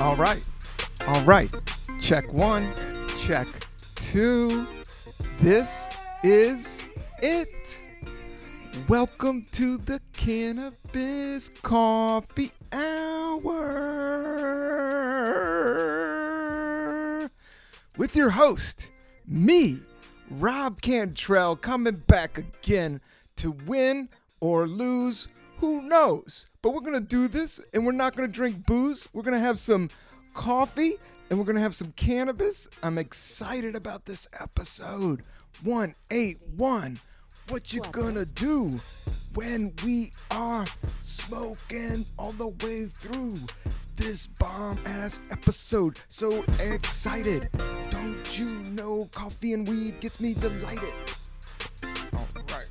All right. All right. Check one. Check two. This is it. Welcome to the Cannabis Coffee Hour with your host, me, Rob Cantrell, coming back again to win or lose. Who knows? But we're going to do this, and we're not going to drink booze. We're going to have some coffee, and we're going to have some cannabis. I'm excited about this episode. 181. What you gonna do when we are smoking all the way through this bomb-ass episode? So excited. Don't you know coffee and weed gets me delighted? All right.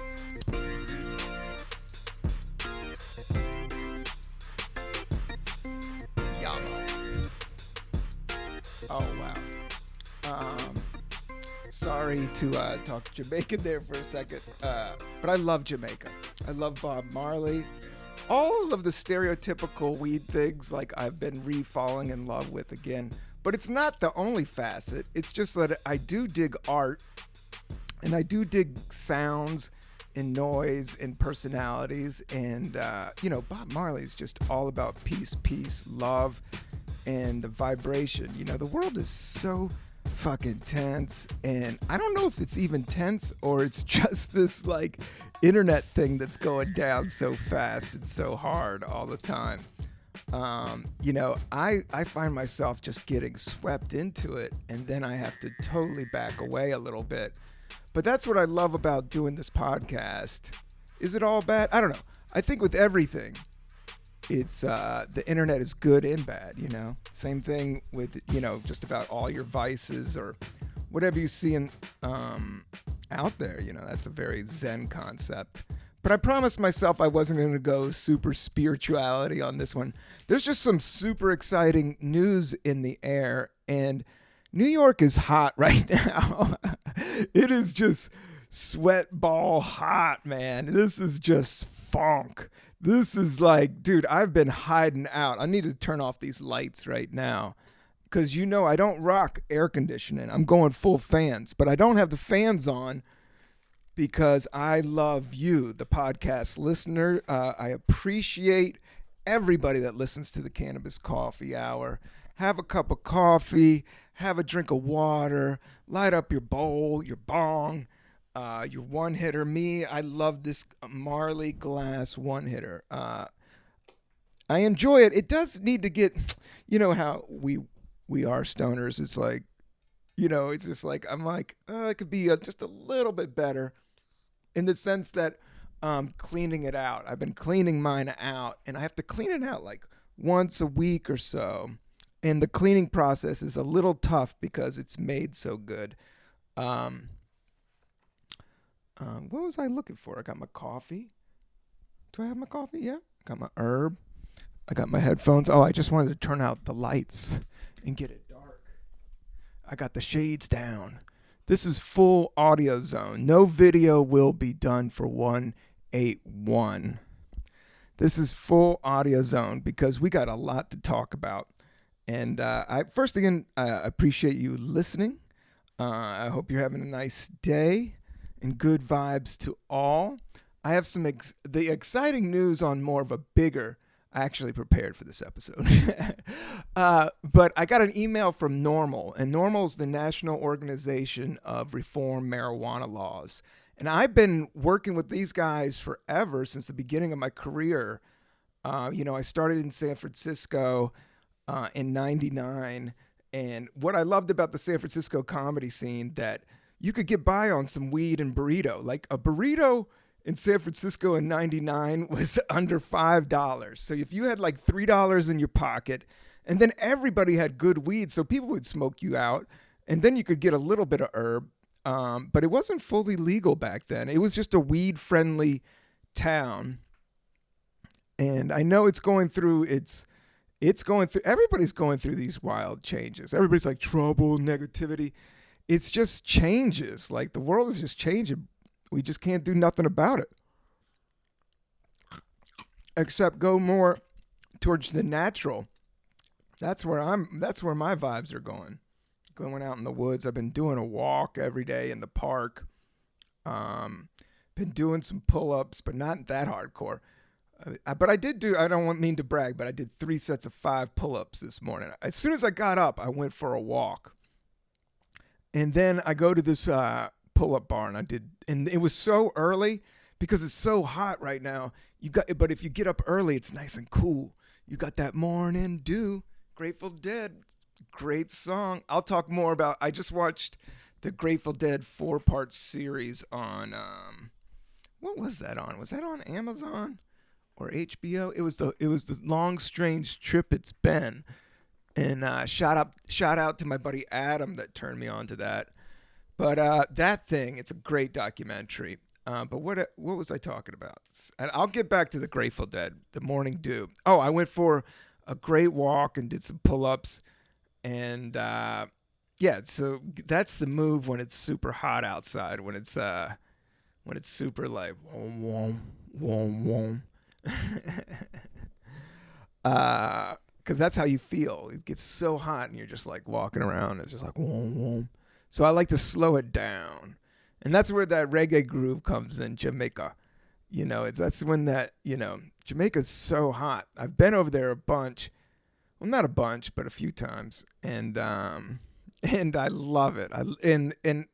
Oh, wow. Sorry to talk Jamaican there for a second, but I love Jamaica. I love Bob Marley. All of the stereotypical weed things, like I've been re-falling in love with again. But it's not the only facet. It's just that I do dig art, and I do dig sounds and noise and personalities. And, Bob Marley is just all about peace, love, and the vibration. The world is so fucking tense, and I don't know if it's even tense or it's just this like internet thing that's going down so fast and so hard all the time. I find myself just getting swept into it, and then I have to totally back away a little bit. But that's what I love about doing this podcast. Is it all bad? I don't know. I think with everything, it's the internet is good and bad, Same thing with, just about all your vices or whatever you see out there, That's a very Zen concept. But I promised myself I wasn't going to go super spirituality on this one. There's just some super exciting news in the air, and New York is hot right now. It is just sweat ball hot, man. This is just funk. This is like, dude, I've been hiding out. I need to turn off these lights right now because, I don't rock air conditioning. I'm going full fans, but I don't have the fans on because I love you, the podcast listener. I appreciate everybody that listens to the Cannabis Coffee Hour. Have a cup of coffee, have a drink of water, light up your bowl, your bong. Your one hitter. Me, I love this Marley glass one hitter. I enjoy it. It does need to get, how we are stoners. It's like, it's just like, I'm like, it could be just a little bit better in the sense that cleaning it out. I've been cleaning mine out, and I have to clean it out like once a week or so. And the cleaning process is a little tough because it's made so good. What was I looking for? I got my coffee. Do I have my coffee? Yeah. Got my herb. I got my headphones. Oh, I just wanted to turn out the lights and get it dark. I got the shades down. This is full audio zone. No video will be done for 181. This is full audio zone because we got a lot to talk about. And I appreciate you listening. I hope you're having a nice day. And good vibes to all. I have some the exciting news on more of a bigger. I actually prepared for this episode, but I got an email from NORML, and NORML is the National Organization of Reform Marijuana Laws, and I've been working with these guys forever since the beginning of my career. I started in San Francisco in '99, and what I loved about the San Francisco comedy scene that you could get by on some weed and burrito. Like a burrito in San Francisco in '99 was under $5. So if you had like $3 in your pocket, and then everybody had good weed, so people would smoke you out, and then you could get a little bit of herb. But it wasn't fully legal back then. It was just a weed-friendly town. And I know it's going through everybody's going through these wild changes. Everybody's like trouble, negativity. It's just changes. Like the world is just changing. We just can't do nothing about it. Except go more towards the natural. That's where my vibes are going out in the woods. I've been doing a walk every day in the park. Um, been doing some pull-ups, but not that hardcore. But I did do. I don't mean to brag, but I did 3 sets of 5 pull-ups this morning. As soon as I got up, I went for a walk, and then I go to this pull-up bar, and I did. And it was so early because it's so hot right now. But if you get up early, it's nice and cool. You got that morning dew. Grateful Dead, great song. I'll talk more about. I just watched the Grateful Dead 4-part series on. What was that on? Was that on Amazon or HBO? It was the long strange trip it's been. And shout out to my buddy Adam that turned me on to that. But that thing, it's a great documentary. But what was I talking about? And I'll get back to the Grateful Dead, the Morning Dew. Oh, I went for a great walk and did some pull-ups, and yeah. So that's the move when it's super hot outside. When it's super like warm, warm, warm, warm. Because that's how you feel. It gets so hot, and you're just like walking around. It's just like warm, warm. So I like to slow it down. And that's where that reggae groove comes in, Jamaica. That's when Jamaica's so hot. I've been over there a bunch. Well, not a bunch, but a few times. And and I love it. And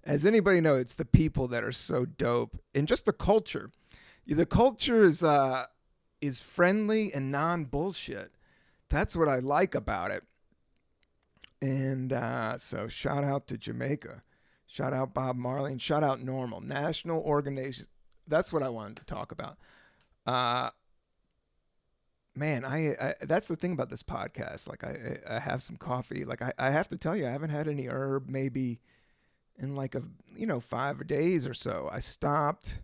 as anybody knows, it's the people that are so dope. And just the culture. The culture is friendly and non-bullshit. That's what I like about it. And so shout out to Jamaica. Shout out Bob Marley, and shout out Normal. National organization. That's what I wanted to talk about. Man, I that's the thing about this podcast. Like I have some coffee. Like I have to tell you, I haven't had any herb maybe in like 5 days or so. I stopped.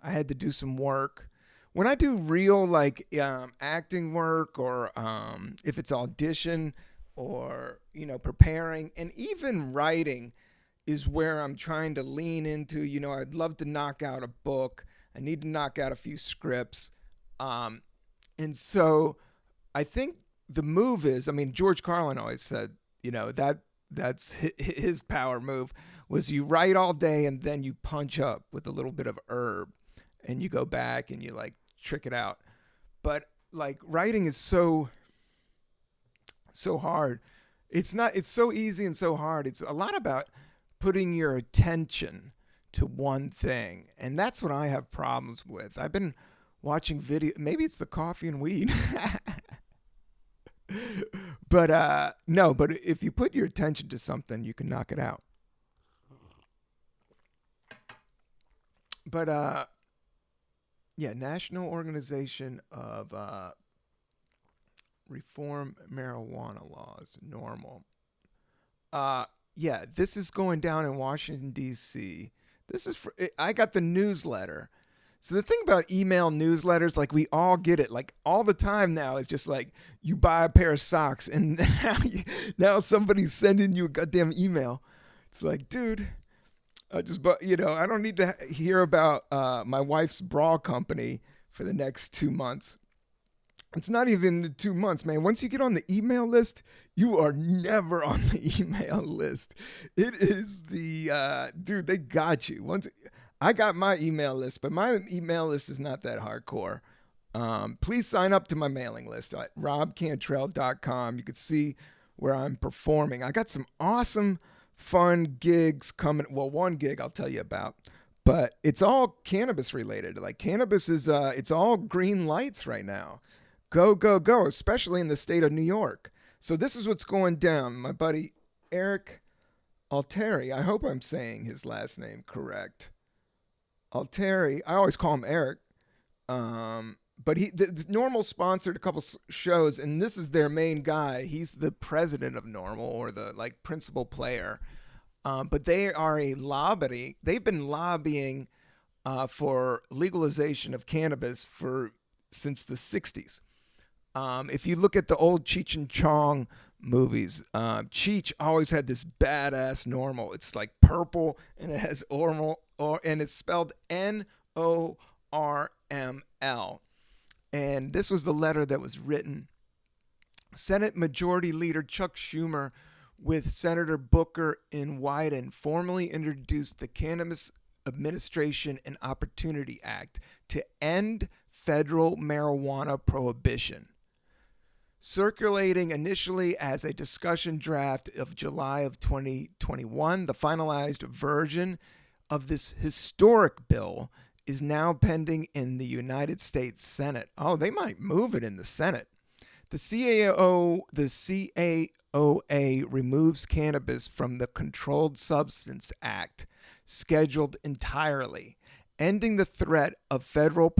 I had to do some work. When I do real like acting work, or if it's audition, or preparing, and even writing, is where I'm trying to lean into. I'd love to knock out a book. I need to knock out a few scripts. And so I think the move is, George Carlin always said, that's his power move, was you write all day and then you punch up with a little bit of herb and you go back and you like trick it out. But like writing is so hard. It's so easy and so hard. It's a lot about putting your attention to one thing. And that's what I have problems with. I've been watching video. Maybe it's the coffee and weed. But no, but if you put your attention to something, you can knock it out. But yeah, National Organization of Reform Marijuana Laws, Normal. Yeah, this is going down in Washington, D.C. I got the newsletter. So the thing about email newsletters, like we all get it, like all the time now, is just like you buy a pair of socks and now somebody's sending you a goddamn email. It's like, dude, I don't need to hear about my wife's bra company for the next 2 months. It's not even the 2 months, man. Once you get on the email list, you are never on the email list. It is dude, they got you. I got my email list, but my email list is not that hardcore. Please sign up to my mailing list at robcantrell.com. You can see where I'm performing. I got some awesome, fun gigs coming. Well, one gig I'll tell you about, but it's all cannabis related. Like cannabis is, it's all green lights right now. Go, go, go, especially in the state of New York. So this is what's going down. My buddy Eric Alteri, I hope I'm saying his last name correct. Alteri, I always call him Eric. But the Normal sponsored a couple shows, and this is their main guy. He's the president of Normal, or the like principal player. But they are a lobby. They've been lobbying for legalization of cannabis since the 60s. If you look at the old Cheech and Chong movies, Cheech always had this badass Normal. It's like purple, and it has and it's spelled NORML. And this was the letter that was written Senate Majority Leader Chuck Schumer, with Senator Booker and Wyden, formally introduced the Cannabis Administration and Opportunity Act to end federal marijuana prohibition. Circulating initially as a discussion draft of July of 2021, the finalized version of this historic bill is now pending in the United States Senate. Oh, they might move it in the Senate. The CAOA removes cannabis from the Controlled Substance Act, scheduled entirely, ending the threat of federal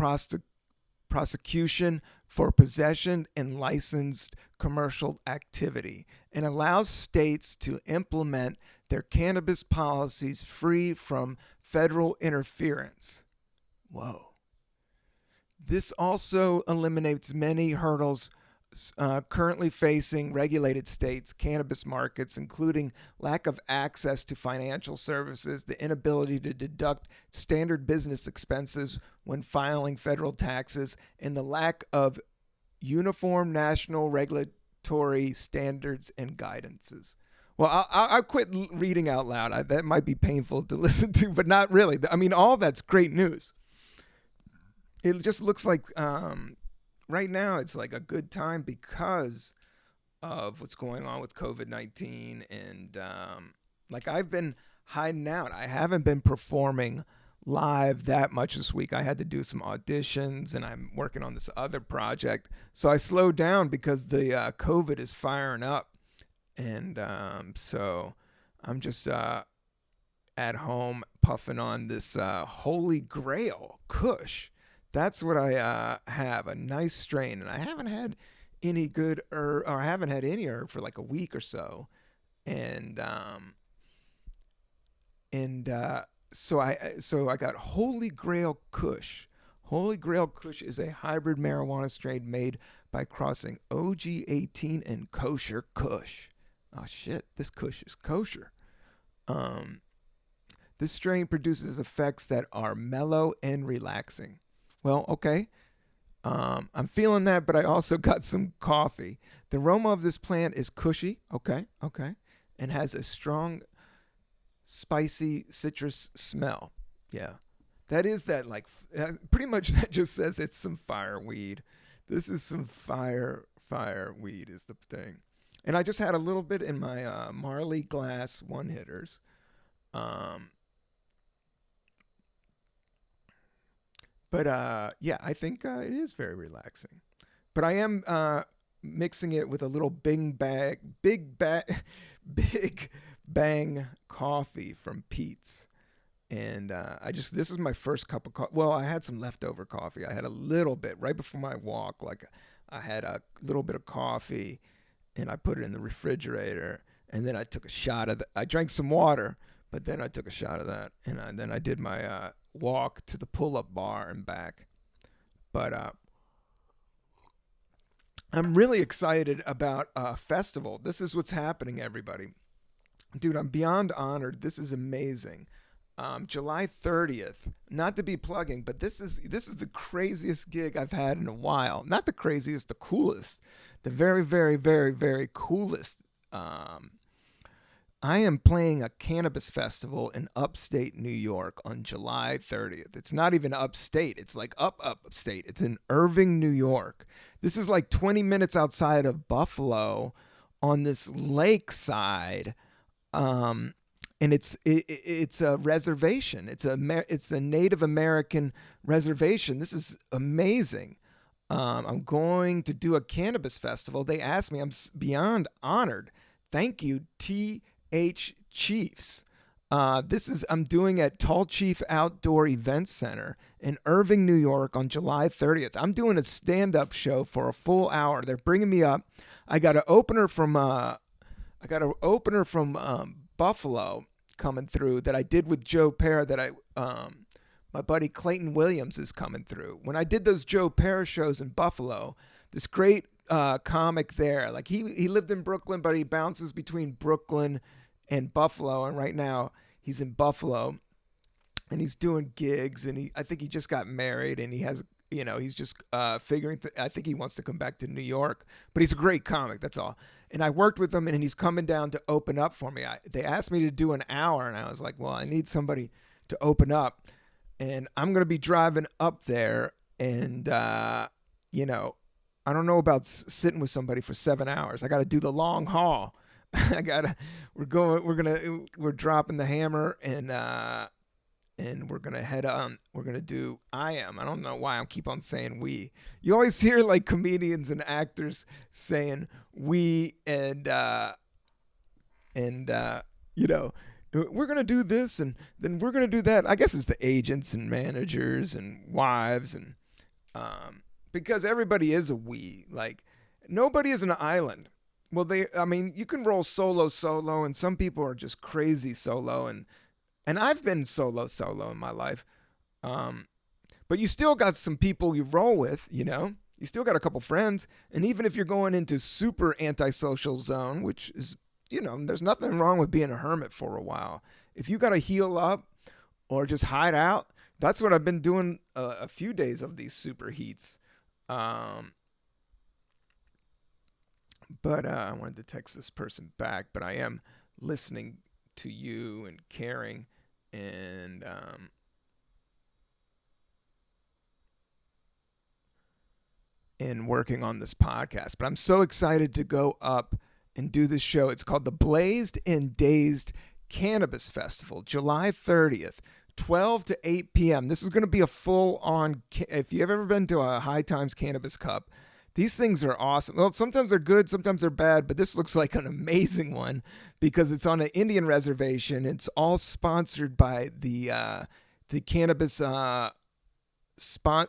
prosecution for possession and licensed commercial activity, and allows states to implement their cannabis policies free from federal interference. Whoa. This also eliminates many hurdles currently facing regulated states' cannabis markets, including lack of access to financial services, the inability to deduct standard business expenses when filing federal taxes, and the lack of uniform national regulatory standards and guidances. Well, I'll quit reading out loud. That might be painful to listen to, but not really. I mean, all that's great news. It just looks like right now it's like a good time because of what's going on with COVID-19. And like I've been hiding out. I haven't been performing live that much this week. I had to do some auditions and I'm working on this other project. So I slowed down because the COVID is firing up. And so I'm just at home puffing on this Holy Grail Kush. That's what I have, a nice strain. And I haven't had any good herb, or I haven't had any herb for like a week or so. And so I got Holy Grail Kush. Holy Grail Kush is a hybrid marijuana strain made by crossing OG18 and kosher Kush. Oh shit, this Kush is kosher. This strain produces effects that are mellow and relaxing. Well, okay. I'm feeling that, but I also got some coffee. The aroma of this plant is cushy, okay, and has a strong, spicy citrus smell. Yeah, that is that like pretty much that just says it's some fire weed. This is some fire weed is the thing. And I just had a little bit in my Marley Glass one hitters. But yeah, I think it is very relaxing. But I am mixing it with a little big bang coffee from Pete's. And this is my first cup of coffee. Well, I had some leftover coffee. I had a little bit right before my walk. Like I had a little bit of coffee and I put it in the refrigerator. And then I took a shot of I drank some water, but then I took a shot of that. And then I did my walk to the pull-up bar and back. But I'm really excited about a festival. This is what's happening, everybody. Dude, I'm beyond honored. This is amazing. July 30th. Not to be plugging, but this is the craziest gig I've had in a while. Not the craziest, the coolest. The very, very, very, very coolest. I am playing a Cannabis Festival in upstate New York on July 30th. It's not even upstate. It's like upstate. It's in Irving, New York. This is like 20 minutes outside of Buffalo on this lakeside. And it's a reservation. It's a Native American reservation. This is amazing. I'm going to do a Cannabis Festival. They asked me. I'm beyond honored. Thank you, T.H. Chiefs. I'm doing at Tall Chief Outdoor Events Center in Irving, New York on July 30th. I'm doing a stand-up show for a full hour. They're bringing me up. I got an opener from Buffalo coming through that I did with Joe Pear that my buddy Clayton Williams is coming through. When I did those Joe Pear shows in Buffalo, this great comic there, like he lived in Brooklyn, but he bounces between Brooklyn and Buffalo, and right now he's in Buffalo and he's doing gigs, and I think he just got married, and he has He's just figuring. I think he wants to come back to New York, but he's a great comic. That's all. And I worked with him, and he's coming down to open up for me. They asked me to do an hour, and I was like, well, I need somebody to open up, and I'm gonna be driving up there, and I don't know about sitting with somebody for 7 hours. I got to do the long haul. I gotta. We're dropping the hammer, and we're gonna head on. We're gonna do. I don't know why I keep on saying we. You always hear like comedians and actors saying we, and we're gonna do this, and then we're gonna do that. I guess it's the agents and managers and wives, and because everybody is a we. Like nobody is an island. Well, you can roll solo, and some people are just crazy solo, and I've been solo in my life. But you still got some people you roll with, You still got a couple friends, and even if you're going into super antisocial zone, which is, there's nothing wrong with being a hermit for a while. If you got to heal up or just hide out, that's what I've been doing a few days of these super heats. But I wanted to text this person back, but I am listening to you and caring and working on this podcast. But I'm so excited to go up and do this show. It's called the Blazed and Dazed Cannabis Festival, July 30th. 12 to 8 p.m. This is going to be a full-on, if you've ever been to a High Times Cannabis Cup, these things are awesome. Well, sometimes they're good, sometimes they're bad, but this looks like an amazing one because it's on an Indian reservation. It's all sponsored by the cannabis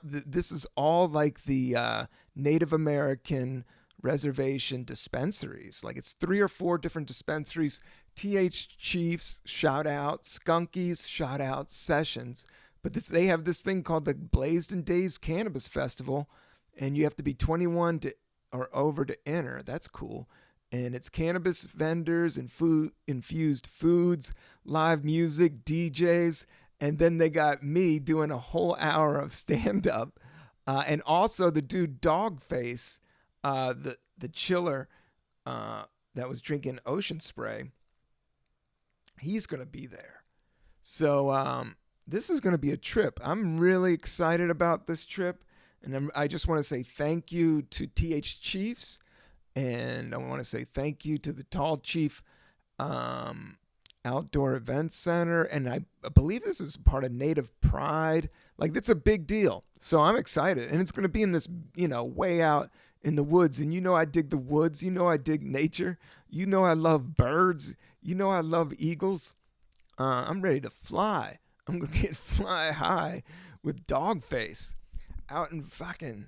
this is all like the Native American reservation dispensaries. Like it's 3 or 4 different dispensaries. TH Chiefs, shout out. Skunkies, shout out. Sessions. But they have this thing called the Blazed and Dazed Cannabis Festival, and you have to be 21 or over to enter. That's cool. And it's cannabis vendors and infused foods, live music, DJs, and then they got me doing a whole hour of stand-up. And also the dude Dogface, the chiller that was drinking ocean spray, he's going to be there. So this is going to be a trip. I'm really excited about this trip. And I just want to say thank you to TH Chiefs. And I want to say thank you to the Tall Chief Outdoor Events Center. And I believe this is part of Native Pride. Like, it's a big deal. So I'm excited. And it's going to be in this, way out in the woods. And I dig the woods. I dig nature. I love birds. I love eagles. I'm ready to fly. I'm going to get fly high with Dogface out in fucking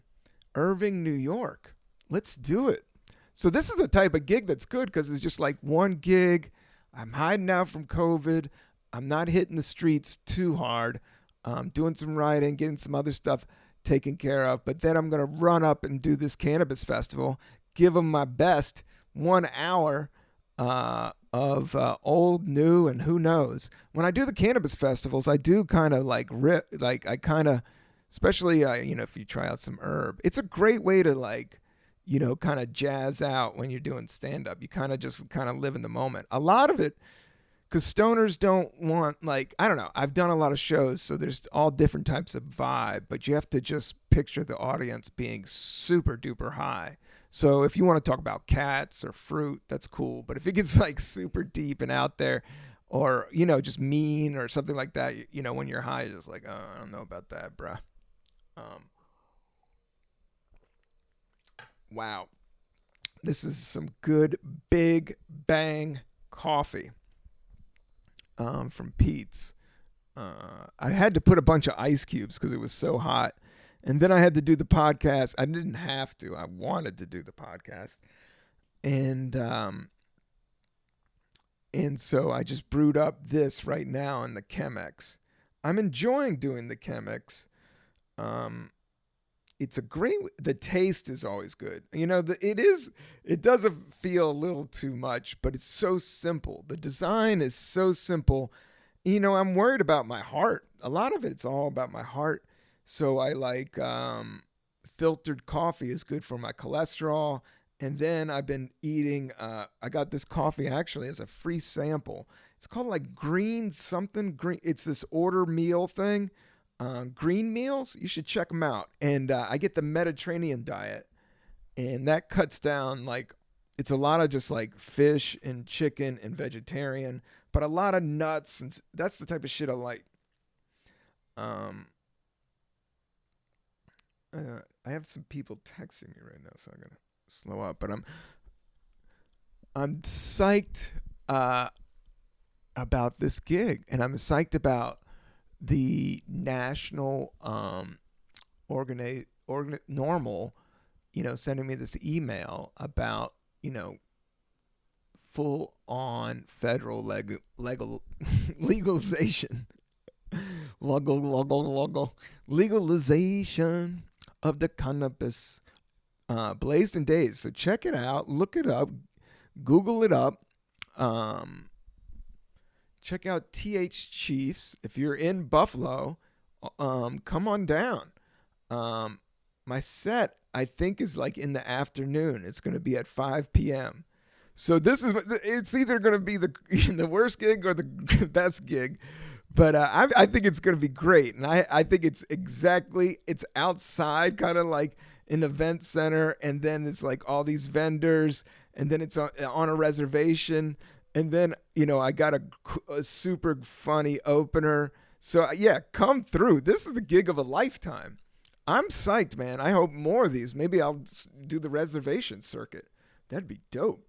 Irving, New York. Let's do it. So this is the type of gig that's good because it's just like one gig. I'm hiding out from COVID. I'm not hitting the streets too hard. I'm doing some writing, getting some other stuff taken care of. But then I'm going to run up and do this cannabis festival, give them my best 1 hour of old, new, and who knows. When I do the cannabis festivals, I do kind of especially, if you try out some herb, it's a great way to kind of jazz out when you're doing stand-up. You kind of just live in the moment. A lot of it, because stoners don't want, I don't know. I've done a lot of shows, so there's all different types of vibe, but you have to just picture the audience being super duper high. So if you want to talk about cats or fruit, that's cool. But if it gets super deep and out there, or, just mean or something like that, when you're high, you're just like, oh, I don't know about that, bruh. Wow. This is some good Big Bang coffee from Pete's. I had to put a bunch of ice cubes because it was so hot. And then I had to do the podcast. I didn't have to. I wanted to do the podcast. And so I just brewed up this right now in the Chemex. I'm enjoying doing the Chemex. It's the taste is always good. It doesn't feel a little too much, but it's so simple. The design is so simple. I'm worried about my heart. A lot of it's all about my heart. So I like filtered coffee is good for my cholesterol. And then I've been eating. I got this coffee actually as a free sample. It's called like green something green. It's this order meal thing. Green meals. You should check them out. And I get the Mediterranean diet, and that cuts down like it's a lot of just like fish and chicken and vegetarian, but a lot of nuts, and that's the type of shit I like. Um, I have some people texting me right now, so I'm gonna slow up. But I'm psyched about this gig, and I'm psyched about the national normal, sending me this email about full on federal legal legalization, legalization of the cannabis blazed in days. So check it out, look it up, Google it up. Check out TH Chiefs if you're in Buffalo. Come on down. My set I think is like in the afternoon. It's going to be at 5 p.m. So it's either going to be the worst gig or the best gig, but I think it's going to be great, and I think it's outside, kind of like an event center, and then it's like all these vendors, and then it's on a reservation, and then I got a super funny opener. So yeah, come through. This is the gig of a lifetime. I'm psyched, man. I hope more of these. Maybe I'll do the reservation circuit. That'd be dope.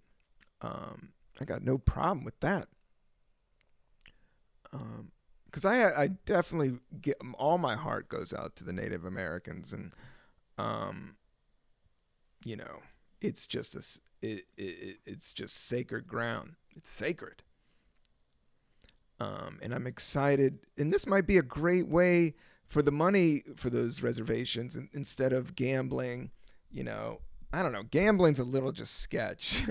I got no problem with that. Because I definitely get all my heart goes out to the Native Americans, and you know, it's just it's just sacred ground. It's sacred. And I'm excited. And this might be a great way for the money for those reservations, instead of gambling. I don't know. Gambling's a little just sketch,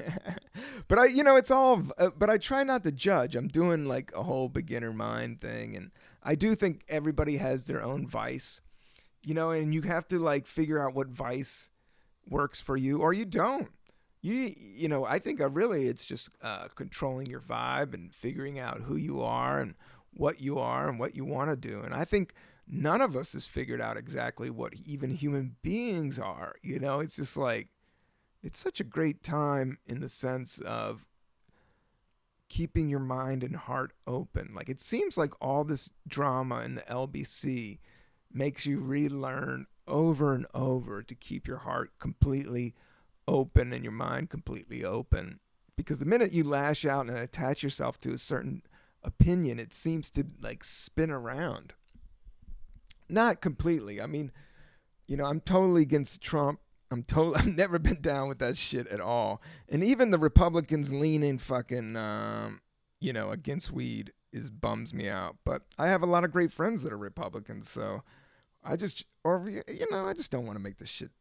but it's all. But I try not to judge. I'm doing like a whole beginner mind thing, and I do think everybody has their own vice, and you have to like figure out what vice works for you, or you don't. I think really it's just controlling your vibe and figuring out who you are and what you want to do. And I think none of us has figured out exactly what even human beings are. It's just like, it's such a great time in the sense of keeping your mind and heart open. Like, it seems like all this drama in the LBC makes you relearn over and over to keep your heart completely open and your mind completely open. Because the minute you lash out and attach yourself to a certain opinion, it seems to like spin around. Not completely. I mean, I'm totally against Trump. I've never been down with that shit at all. And even the Republicans leaning fucking, against weed bums me out. But I have a lot of great friends that are Republicans, so I just don't want to make this shit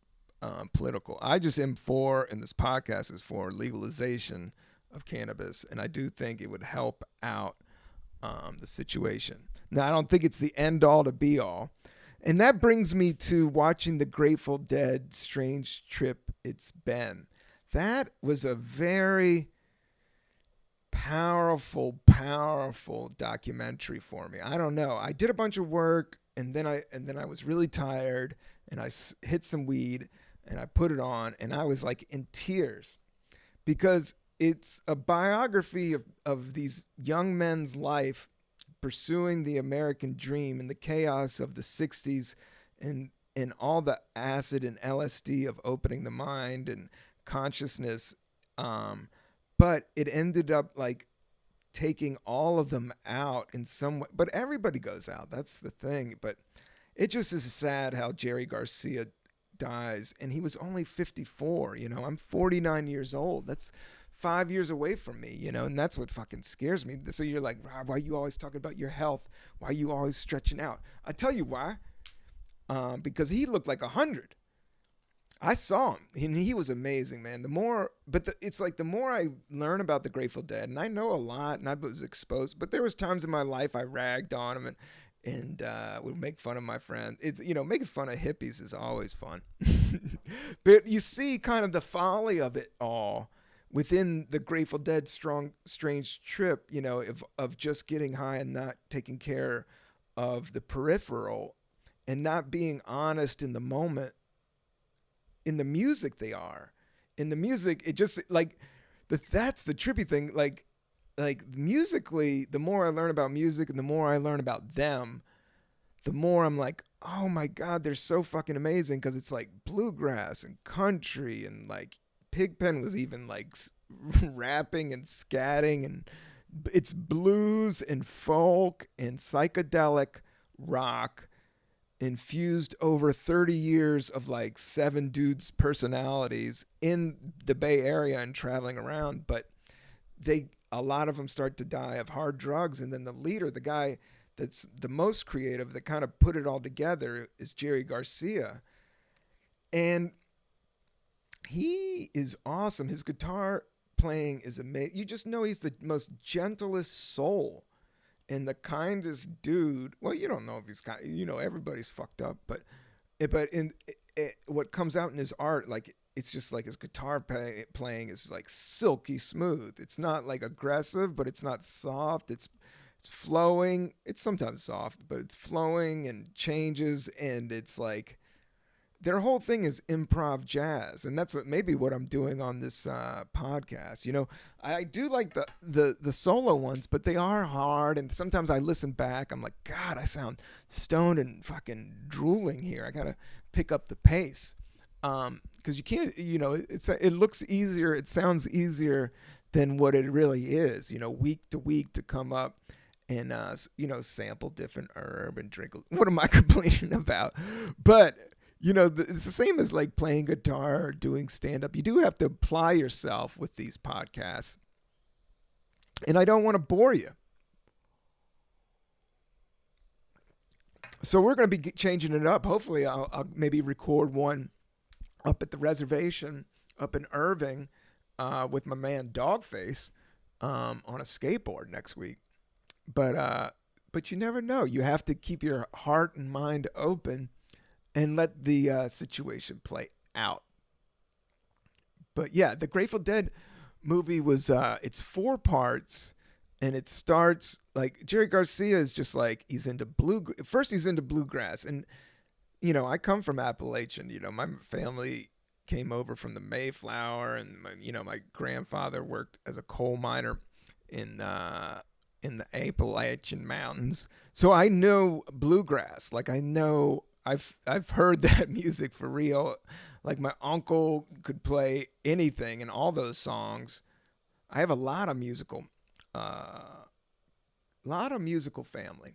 political. I just am for, and this podcast is for legalization of cannabis, and I do think it would help out the situation. Now, I don't think it's the end all to be all. And that brings me to watching the Grateful Dead Strange Trip It's Been. That was a very powerful documentary for me. I don't know. I did a bunch of work, and then I was really tired, and I hit some weed, and I put it on, and I was like in tears, because it's a biography of these young men's life pursuing the American dream in the chaos of the 60s, and all the acid and LSD of opening the mind and consciousness. But it ended up like taking all of them out in some way. But everybody goes out. That's the thing. But it just is sad how Jerry Garcia dies. And he was only 54. I'm 49 years old. That's 5 years away from me, and that's what fucking scares me. So you're like, Rob, why are you always talking about your health? Why are you always stretching out? I tell you why. Because he looked like 100. I saw him, and he was amazing, man. It's like the more I learn about the Grateful Dead, and I know a lot, and I was exposed, but there was times in my life I ragged on him, and would make fun of my friend. It's, making fun of hippies is always fun. But you see kind of the folly of it all within the Grateful Dead strong strange trip, of just getting high and not taking care of the peripheral and not being honest in the moment. In the music they are. In the music, it just like that's the trippy thing. Like musically, the more I learn about music and the more I learn about them, the more I'm like, oh my God, they're so fucking amazing, because it's like bluegrass and country, and like Pigpen was even like rapping and scatting, and it's blues and folk and psychedelic rock infused over 30 years of like seven dudes' personalities in the Bay Area and traveling around. But a lot of them start to die of hard drugs, and then the leader, the guy that's the most creative, that kind of put it all together, is Jerry Garcia. And he is awesome. His guitar playing is amazing. You just know he's the most gentlest soul and the kindest dude. Well, you don't know if he's kind. Everybody's fucked up, but what comes out in his art, like it's just like his guitar playing is like silky smooth. It's not like aggressive, but it's not soft. It's flowing. It's sometimes soft, but it's flowing and changes, and it's like their whole thing is improv jazz, and that's maybe what I'm doing on this podcast. I do like the solo ones, but they are hard, and sometimes I listen back. I'm like, God, I sound stoned and fucking drooling here. I gotta pick up the pace, because you can't. It looks easier. It sounds easier than what it really is. Week to week to come up and sample different herb and drink. What am I complaining about? But it's the same as like playing guitar or doing stand-up. You do have to apply yourself with these podcasts. And I don't want to bore you. So we're going to be changing it up. Hopefully I'll maybe record one up at the Reservation up in Irving with my man Dogface on a skateboard next week. But you never know. You have to keep your heart and mind open and let the situation play out. But yeah, the Grateful Dead movie was, it's 4 parts, and it starts, like, Jerry Garcia is just like, he's into bluegrass, and, I come from Appalachian, my family came over from the Mayflower, and, my grandfather worked as a coal miner in the Appalachian Mountains, so I know bluegrass, like, I've heard that music for real. Like my uncle could play anything and all those songs. I have a lot of musical family,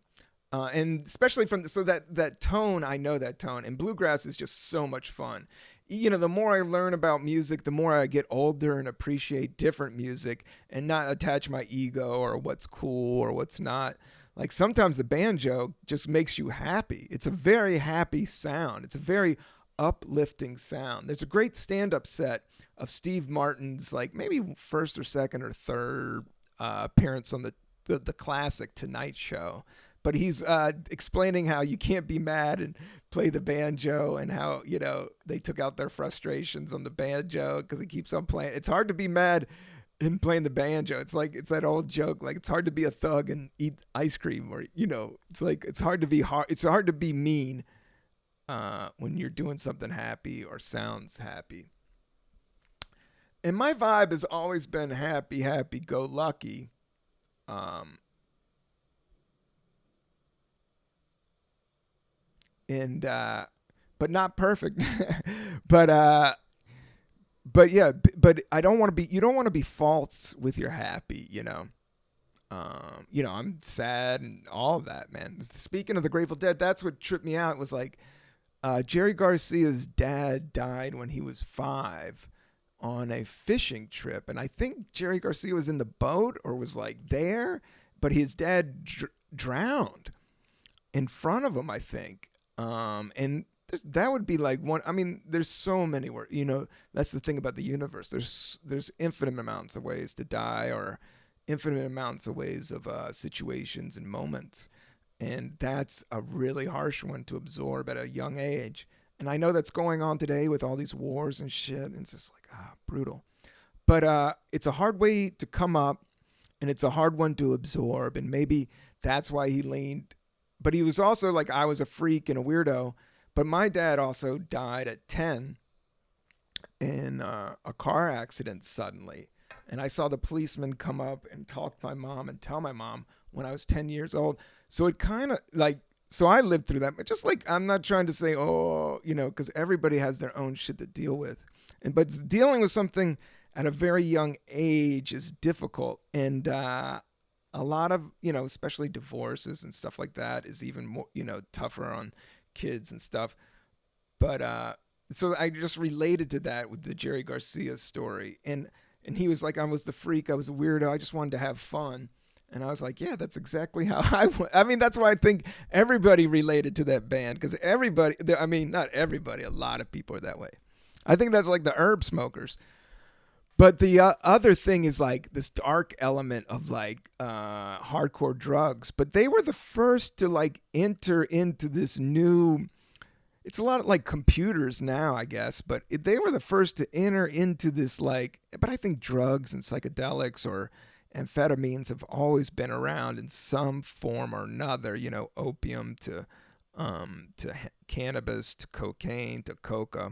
and especially so that tone. I know that tone, and bluegrass is just so much fun. The more I learn about music, the more I get older and appreciate different music, and not attach my ego or what's cool or what's not. Like sometimes the banjo just makes you happy. It's a very happy sound. It's a very uplifting sound. There's a great stand-up set of Steve Martin's, like maybe first or second or third appearance on the classic Tonight Show. But he's explaining how you can't be mad and play the banjo, and how, they took out their frustrations on the banjo because he keeps on playing. It's hard to be mad in playing the banjo. It's that old joke, like it's hard to be a thug and eat ice cream, or it's like it's hard to be mean when you're doing something happy or sounds happy. And my vibe has always been happy go lucky. And but not perfect. But yeah, but I don't want to be. You don't want to be false with your happy. I'm sad and all of that, man. Speaking of the Grateful Dead, that's what tripped me out. It was like Jerry Garcia's dad died when he was 5 on a fishing trip, and I think Jerry Garcia was in the boat or was like there, but his dad drowned in front of him, I think. And that would be like one. I mean, there's so many words. That's the thing about the universe. There's infinite amounts of ways to die, or infinite amounts of ways of situations and moments. And that's a really harsh one to absorb at a young age. And I know that's going on today with all these wars and shit. And it's just like, brutal. But it's a hard way to come up, and it's a hard one to absorb. And maybe that's why he leaned. But he was also like, I was a freak and a weirdo. But my dad also died at 10 in a car accident suddenly. And I saw the policeman come up and talk to my mom and tell my mom when I was 10 years old. So it kind of like, so I lived through that. But just like, I'm not trying to say, oh, because everybody has their own shit to deal with. But dealing with something at a very young age is difficult. And a lot of, especially divorces and stuff like that is even more, tougher on kids and stuff. But so I just related to that with the Jerry Garcia story. And he was like, I was the freak. I was a weirdo. I just wanted to have fun. And I was like, yeah, that's exactly how I mean, that's why I think everybody related to that band. Because everybody, I mean, not everybody, a lot of people are that way. I think that's like the herb smokers. But the other thing is like this dark element of like hardcore drugs. But they were the first to like enter into this new, it's a lot of like computers now, I guess. But they were the first to enter into this like, but I think drugs and psychedelics or amphetamines have always been around in some form or another, opium to cannabis, to cocaine, to coca.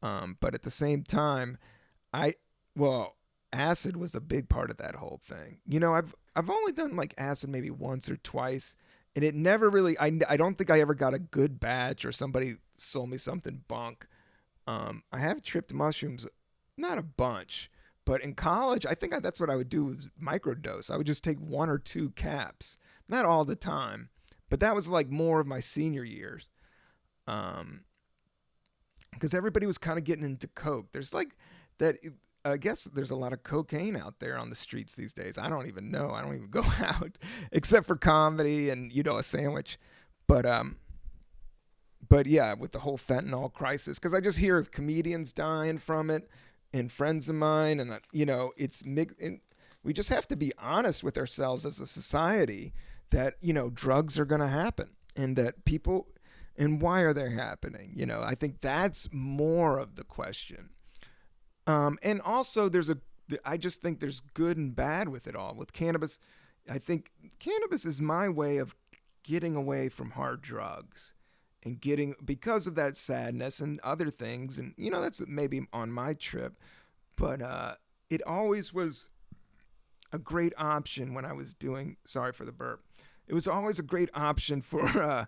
But at the same time, acid was a big part of that whole thing. I've only done like acid maybe once or twice, and it never really. I don't think I ever got a good batch, or somebody sold me something bunk. I have tripped mushrooms, not a bunch, but in college, I think that's what I would do was microdose. I would just take 1 or 2 caps, not all the time, but that was like more of my senior years. Because everybody was kind of getting into coke. There's like that. I guess there's a lot of cocaine out there on the streets these days. I don't even know. I don't even go out except for comedy and a sandwich. But yeah, with the whole fentanyl crisis, because I just hear of comedians dying from it and friends of mine, and it's mixed. We just have to be honest with ourselves as a society that drugs are going to happen, and that people, and why are they happening? I think that's more of the question. And also I just think there's good and bad with it all. With cannabis, I think cannabis is my way of getting away from hard drugs and because of that sadness and other things. And, that's maybe on my trip, but it always was a great option when I was sorry for the burp. It was always a great option for,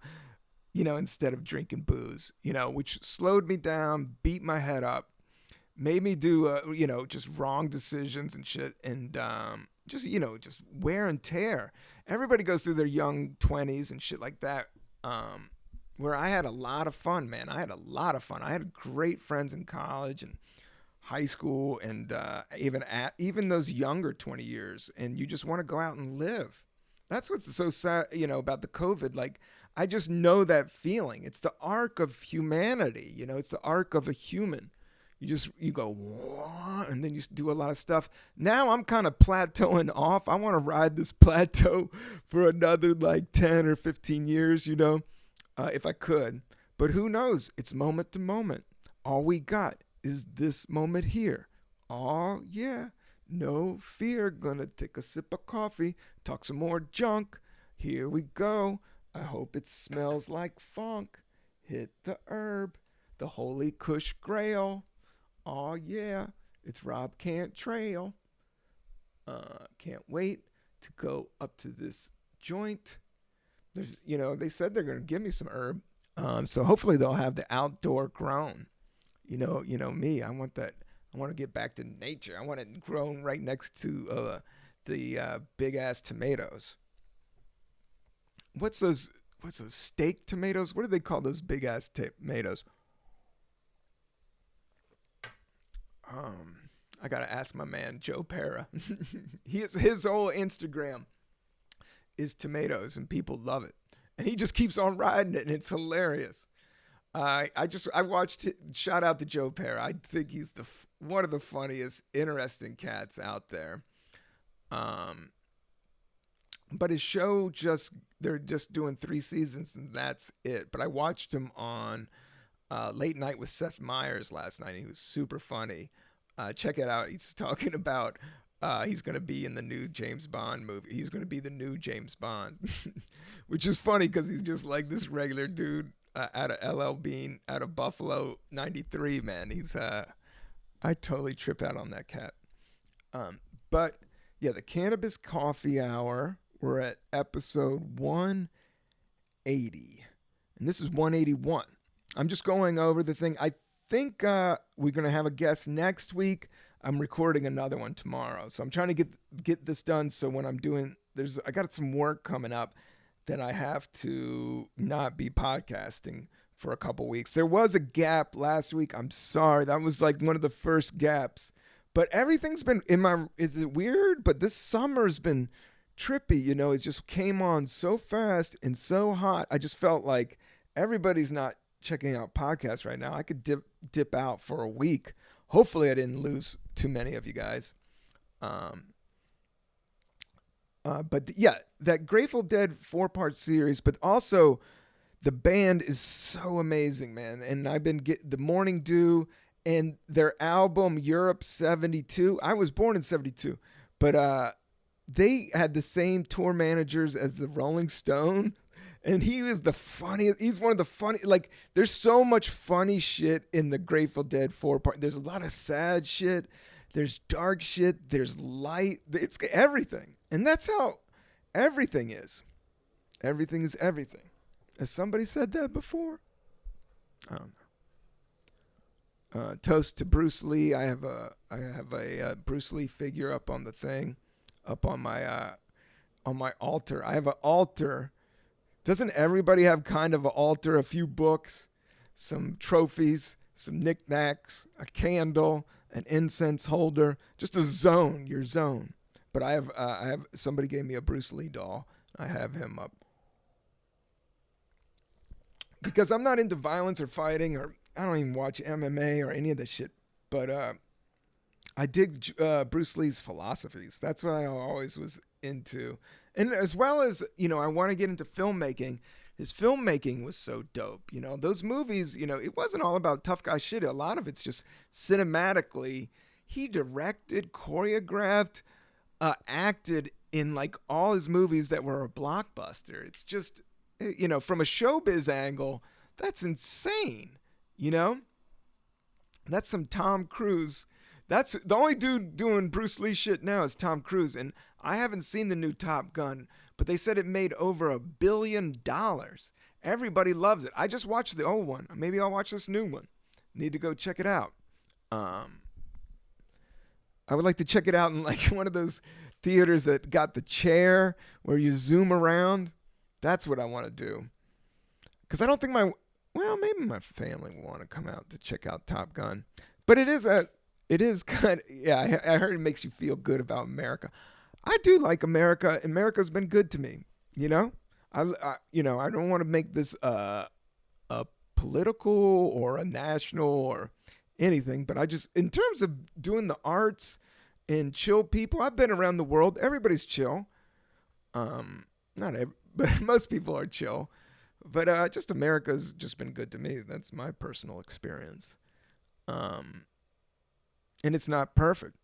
instead of drinking booze, which slowed me down, beat my head up, made me do, just wrong decisions and shit. And just wear and tear. Everybody goes through their young 20s and shit like that, where I had a lot of fun, man. I had a lot of fun. I had great friends in college and high school, and even those younger 20 years. And you just want to go out and live. That's what's so sad, about the COVID. Like, I just know that feeling. It's the arc of humanity. It's the arc of a human. You go, whoa, and then you do a lot of stuff. Now I'm kind of plateauing off. I want to ride this plateau for another like 10 or 15 years, if I could. But who knows? It's moment to moment. All we got is this moment here. Oh, yeah. No fear. Gonna take a sip of coffee, talk some more junk. Here we go. I hope it smells like funk. Hit the herb, the holy Kush Grail. Oh, yeah. It's Rob Cantrell. Can't wait to go up to this joint. There's, they said they're going to give me some herb. So hopefully they'll have the outdoor grown. Me, I want that. I want to get back to nature. I want it grown right next to the big ass tomatoes. What's those steak tomatoes? What do they call those big ass tomatoes? I gotta ask my man Joe Pera. His whole Instagram is tomatoes, and people love it, and he just keeps on riding it, and it's hilarious. I watched it. Shout out to Joe Pera. I think he's one of the funniest, interesting cats out there. But his show they're just doing 3 seasons and that's it. But I watched him on Late Night with Seth Meyers last night. He was super funny. Check it out. He's talking about he's going to be in the new James Bond movie. He's going to be the new James Bond, which is funny because he's just like this regular dude out of LL Bean, out of Buffalo '93. Man, I totally trip out on that cat. But yeah, the Cannabis Coffee Hour. We're at episode 180, and this is 181. I'm just going over the thing. I think we're gonna have a guest next week. I'm recording another one tomorrow, so I'm trying to get this done. So when I'm doing, I got some work coming up that I have to not be podcasting for a couple weeks. There was a gap last week. I'm sorry. That was like one of the first gaps. But everything's been is it weird? But this summer's been trippy, it just came on so fast and so hot. I just felt like everybody's not checking out podcasts right now. I could dip out for a week. Hopefully I didn't lose too many of you guys. But yeah, that Grateful Dead 4-part series, but also the band is so amazing, man. And I've been getting the Morning Dew and their album Europe 72. I was born in 72, but they had the same tour managers as the Rolling Stone, and he was the funniest. He's one of the funny. Like, there's so much funny shit in the Grateful Dead 4-part. There's a lot of sad shit. There's dark shit. There's light. It's everything, and that's how everything is. Everything is everything. Has somebody said that before? I don't know. Toast to Bruce Lee. I have a Bruce Lee figure up on the thing. Up on my altar. I have an altar. Doesn't everybody have kind of an altar? A few books, some trophies, some knickknacks, a candle, an incense holder, just a zone, your zone. But I have somebody gave me a Bruce Lee doll. I have him up because I'm not into violence or fighting, or I don't even watch MMA or any of this shit. But I dig Bruce Lee's philosophies. That's what I always was into. And as well as, I want to get into filmmaking. His filmmaking was so dope. Those movies, it wasn't all about tough guy shit. A lot of it's just cinematically. He directed, choreographed, acted in like all his movies that were a blockbuster. It's just, from a showbiz angle, that's insane. That's some Tom Cruise. That's the only dude doing Bruce Lee shit now is Tom Cruise. And I haven't seen the new Top Gun, but they said it made over $1 billion. Everybody loves it. I just watched the old one. Maybe I'll watch this new one. Need to go check it out. I would like to check it out in like one of those theaters that got the chair where you zoom around. That's what I want to do. Because I don't think maybe my family will want to come out to check out Top Gun. But it is kind of, yeah, I heard it makes you feel good about America. I do like America. America's been good to me, I don't want to make this a political or a national or anything, but I just, in terms of doing the arts and chill people, I've been around the world. Everybody's chill. But most people are chill. But just America's just been good to me. That's my personal experience. And it's not perfect.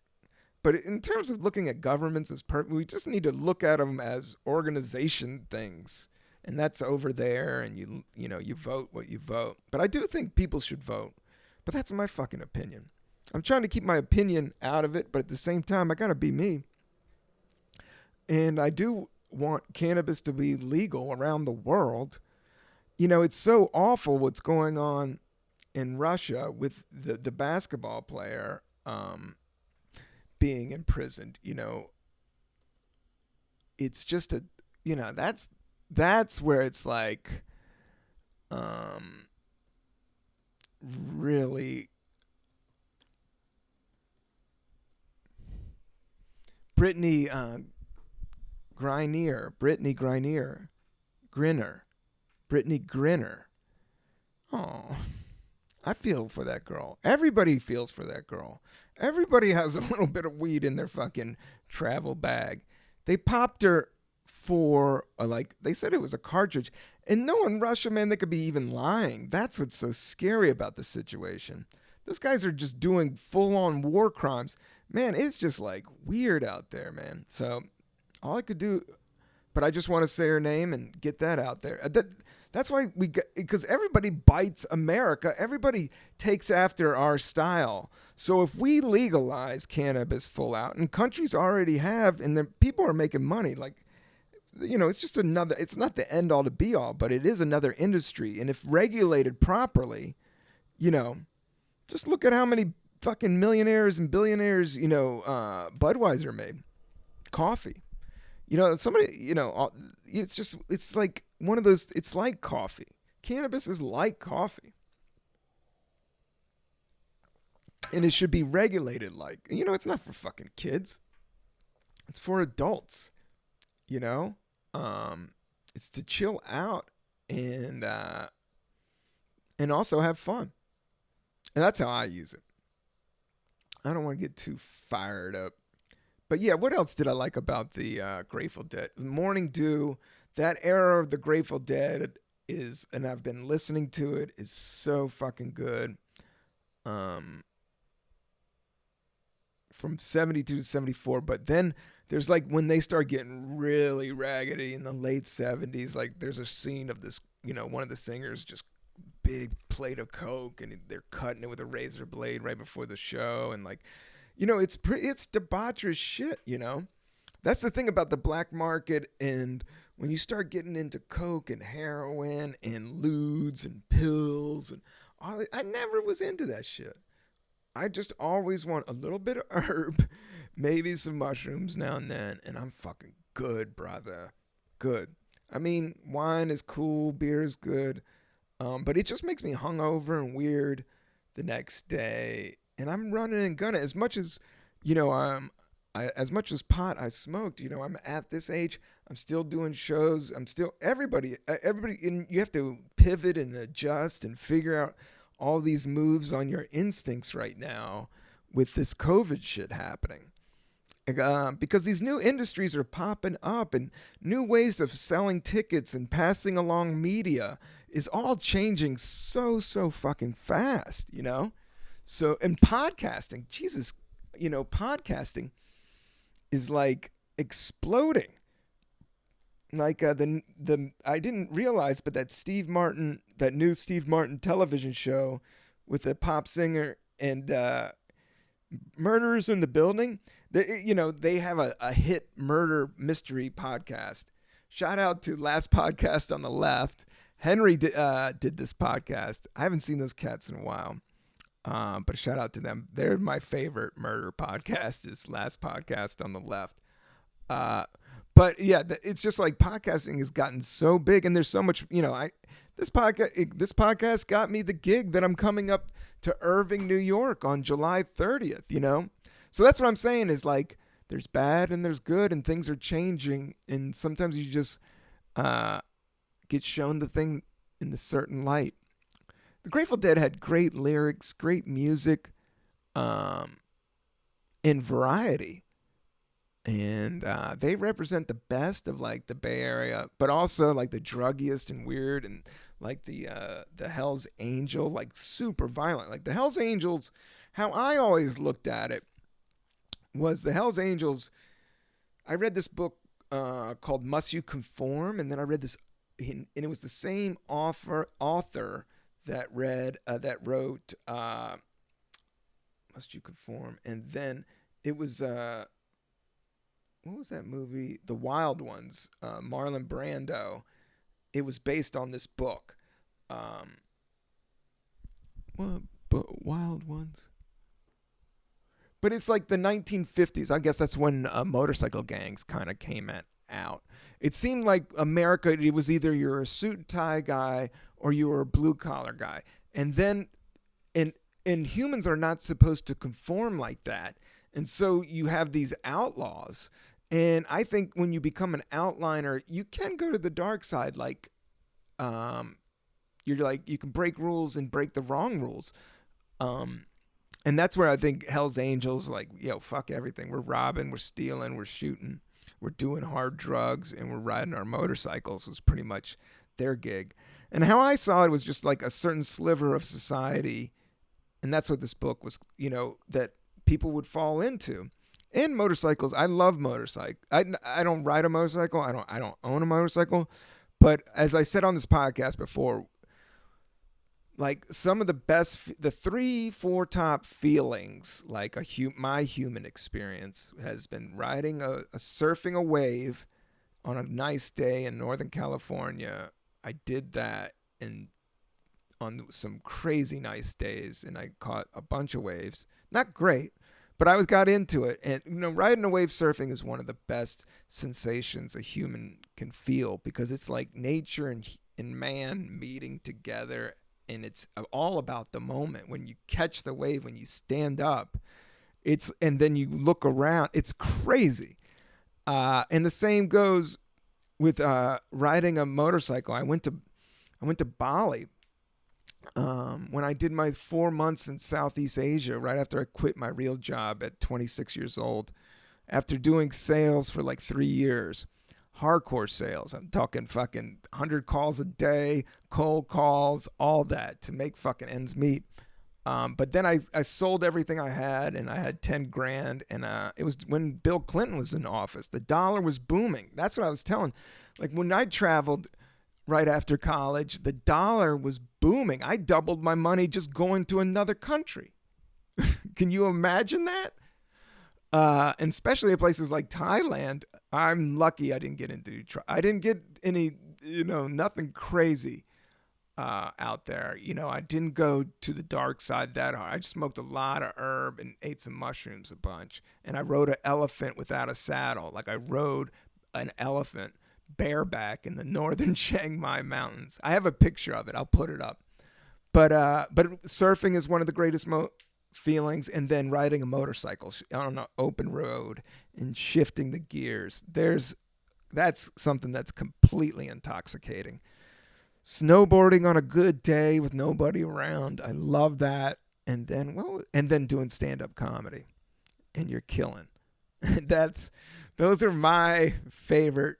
But in terms of looking at governments as perfect, we just need to look at them as organization things. And that's over there, and you vote what you vote. But I do think people should vote. But that's my fucking opinion. I'm trying to keep my opinion out of it, but at the same time, I gotta be me. And I do want cannabis to be legal around the world. It's so awful what's going on in Russia with the basketball player being imprisoned. It's just that's where it's like really Brittany Griner. Oh, I feel for that girl. Everybody feels for that girl. Everybody has a little bit of weed in their fucking travel bag. They popped her for like they said it was a cartridge, and no in Russia, man, they could be even lying. That's what's so scary about the situation. Those guys are just doing full-on war crimes, man. It's just like weird out there, man. So all I could do, but I just want to say her name and get that out there. That's why we get, because everybody bites America. Everybody takes after our style. So if we legalize cannabis full out, and countries already have, and the people are making money, like, it's just another, it's not the end all to be all, but it is another industry. And if regulated properly, just look at how many fucking millionaires and billionaires, Budweiser made. Coffee. It's like one of those, it's like coffee. Cannabis is like coffee. And it should be regulated like, it's not for fucking kids. It's for adults, it's to chill out and also have fun. And that's how I use it. I don't want to get too fired up. But yeah, what else did I like about the Grateful Dead? Morning Dew, that era of the Grateful Dead and I've been listening to it, is so fucking good. From 72 to 74, but then there's like when they start getting really raggedy in the late 70s, like there's a scene of this, one of the singers just big plate of coke and they're cutting it with a razor blade right before the show, and like, it's debaucherous shit, That's the thing about the black market, and when you start getting into coke and heroin and lewds and pills and all, I never was into that shit. I just always want a little bit of herb, maybe some mushrooms now and then, and I'm fucking good, brother. Good. I mean, wine is cool, beer is good, but it just makes me hungover and weird the next day. And I'm running and gunning as much as, as much as pot I smoked. I'm at this age. I'm still doing shows. I'm still everybody, and you have to pivot and adjust and figure out all these moves on your instincts right now with this COVID shit happening. Because these new industries are popping up and new ways of selling tickets and passing along media is all changing so fucking fast, So, and podcasting, Jesus, podcasting is like exploding. Like I didn't realize, but that new Steve Martin television show with the pop singer and Murderers in the Building, they have a hit murder mystery podcast. Shout out to Last Podcast on the Left. Henry did this podcast. I haven't seen those cats in a while, but shout out to them. They're my favorite murder podcast. Is Last Podcast on the Left. But yeah, it's just like podcasting has gotten so big, and there's so much, this podcast got me the gig that I'm coming up to Irving, New York on July 30th, So that's what I'm saying is like, there's bad and there's good, and things are changing, and sometimes you just get shown the thing in a certain light. The Grateful Dead had great lyrics, great music, and variety. And they represent the best of like the Bay Area, but also like the druggiest and weird, and like the Hell's Angel, like super violent. Like the Hell's Angels, how I always looked at it was the Hell's Angels. I read this book called Must You Conform, and then I read this, and it was the same author that wrote Must You Conform, and then it was what was that movie? The Wild Ones, Marlon Brando. It was based on this book. Wild Ones? But it's like the 1950s. I guess that's when motorcycle gangs kind of came out. It seemed like America, it was either you're a suit and tie guy or you were a blue collar guy. And then, and humans are not supposed to conform like that. And so you have these outlaws. And I think when you become an outliner, you can go to the dark side. Like, you're like, you can break rules and break the wrong rules. And that's where I think Hell's Angels, like, fuck everything. We're robbing, we're stealing, we're shooting. were doing hard drugs and were riding our motorcycles was pretty much their gig. And how I saw it was just like a certain sliver of society, and that's what this book was, that people would fall into. And motorcycles, I love motorcycles. I don't ride a motorcycle. I don't own a motorcycle. But as I said on this podcast before, like some of the best, the 3-4 top feelings, like my human experience has been riding surfing a wave on a nice day in Northern California. I did that on some crazy nice days, and I caught a bunch of waves. Not great, but I got into it. And riding a wave surfing is one of the best sensations a human can feel, because it's like nature and man meeting together, and it's all about the moment when you catch the wave, when you stand up. And then you look around. It's crazy. And the same goes with riding a motorcycle. I went to Bali when I did my 4 months in Southeast Asia, right after I quit my real job at 26 years old, after doing sales for like 3 years. Hardcore sales. I'm talking fucking 100 calls a day, cold calls, all that to make fucking ends meet. But then I sold everything I had, and I had 10 grand. And it was when Bill Clinton was in office. The dollar was booming. That's what I was telling. Like when I traveled right after college, the dollar was booming. I doubled my money just going to another country. Can you imagine that? And especially in places like Thailand, I'm lucky I didn't get I didn't get any, nothing crazy out there. I didn't go to the dark side that hard. I just smoked a lot of herb and ate some mushrooms a bunch. And I rode an elephant without a saddle. Like I rode an elephant bareback in the northern Chiang Mai mountains. I have a picture of it. I'll put it up. But surfing is one of the greatest feelings, and then riding a motorcycle on an open road and shifting the gears. That's something that's completely intoxicating. Snowboarding on a good day with nobody around. I love that. And then doing stand-up comedy, and you're killing. Those are my favorite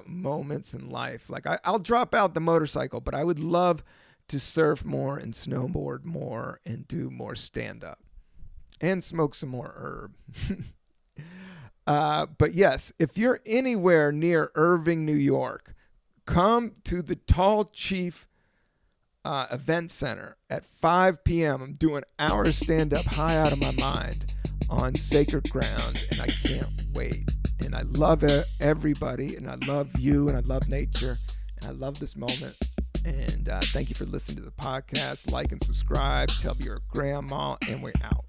moments in life. Like I'll drop out the motorcycle, but I would love to surf more and snowboard more and do more stand-up and smoke some more herb. But yes, if you're anywhere near Irving, New York, come to the Tall Chief Event Center at 5 p.m. I'm doing hours stand-up high out of my mind on sacred ground, and I can't wait. And I love everybody, and I love you, and I love nature, and I love this moment. And thank you for listening to the podcast. Like and subscribe. Tell your grandma, and we're out.